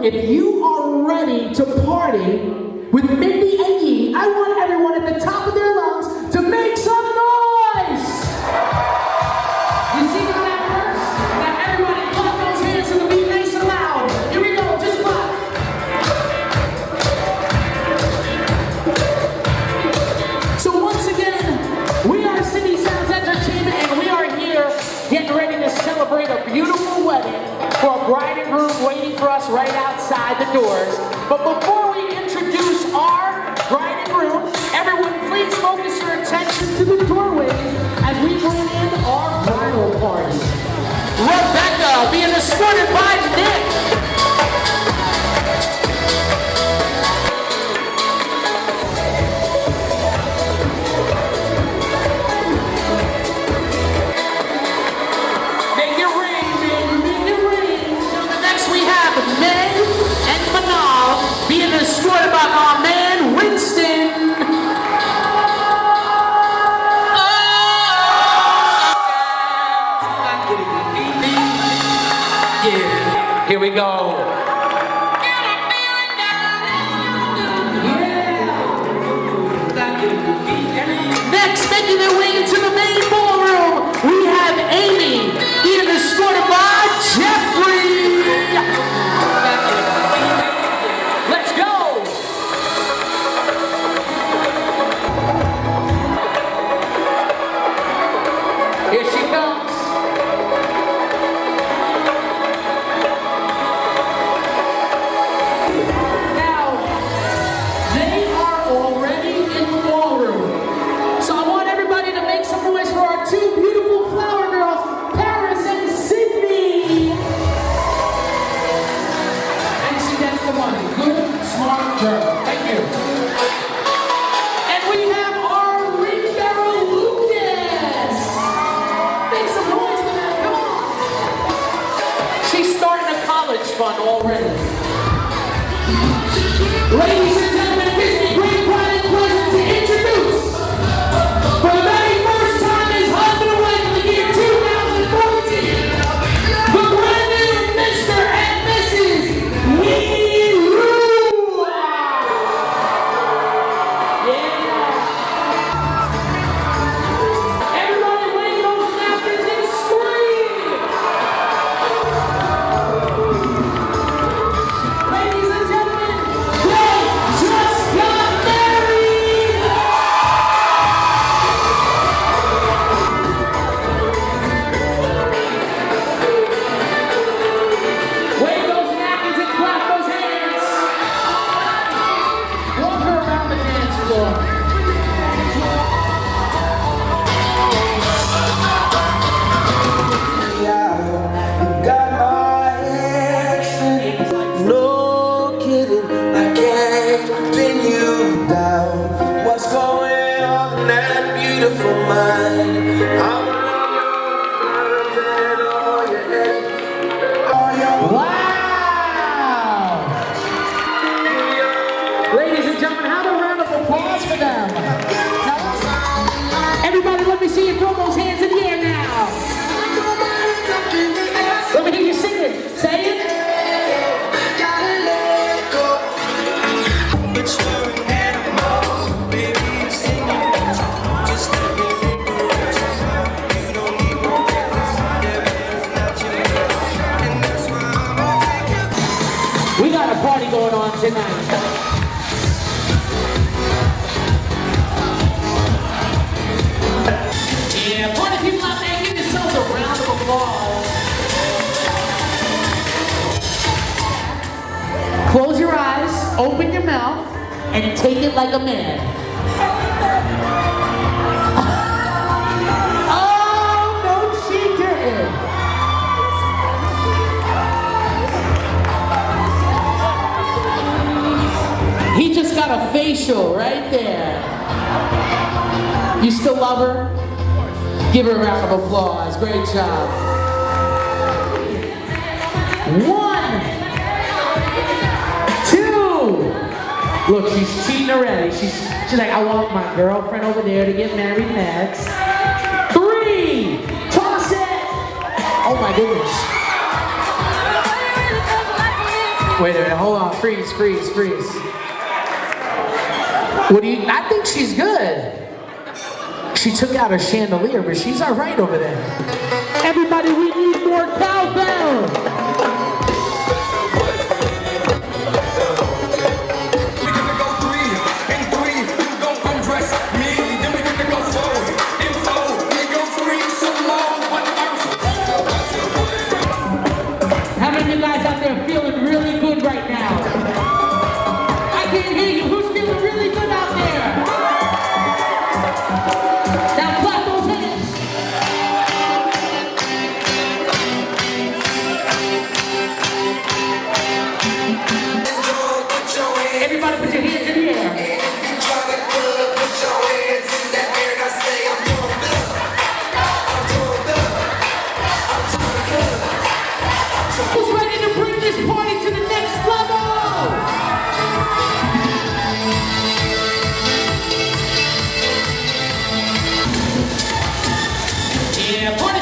if you are ready to party with Mindy and Yee, I want everyone at the top of their lungs to make some noise! You see how that works? Now everybody clap those hands to the beat nice and loud. Here we go, just clap. So once again, we are City Sounds Entertainment and we are here getting ready to celebrate a beautiful wedding for a bride and groom waiting for us right outside the doors. But before we introduce our bride and groom, everyone please focus your attention to the doorways as we bring in our bridal party. Rebecca being escorted by Nick. Escorted by our man Winston. Yeah, here we go. Next, making their way into the main ballroom, we have Amy being escorted by Jeffrey. Here she comes. Now, they are already in the ballroom. So I want everybody to make some noise for our two beautiful flower girls, Paris and Sydney. And she gets the money. Good, smart girl. Thank you. Fun already. Ladies and gentlemen, it gives me great pride and pleasure to introduce, for the very first time his husband and wife in the year 2014, the brand new Mr. and Mrs. Mindy. Yeah. Everybody wave those napkins and scream. Ladies and gentlemen, have a round of applause for them. Everybody, let me see you throw those hands in the air now. Let me hear you sing it. Say it. We got a party going on tonight. Yeah, party people out there, give yourselves a round of applause. Close your eyes, open your mouth, and take it like a man. Oh, no, she didn't. He just got a facial right there. You still love her? Give her a round of applause. Great job. 1, 2. Look, she's cheating already. She's like, I want my girlfriend over there to get married next. 3. Toss it. Oh my goodness. Wait a minute, hold on, freeze. What do you, I think she's good. She took out her chandelier, but she's all right over there. Everybody, we need more cowbell. How many of you guys out there feeling really good right now? I can't hear you. Who's feeling really good out there? Now clap those hands. Everybody put your hands in the air. Who's ready to bring this party to the next level? Yeah, party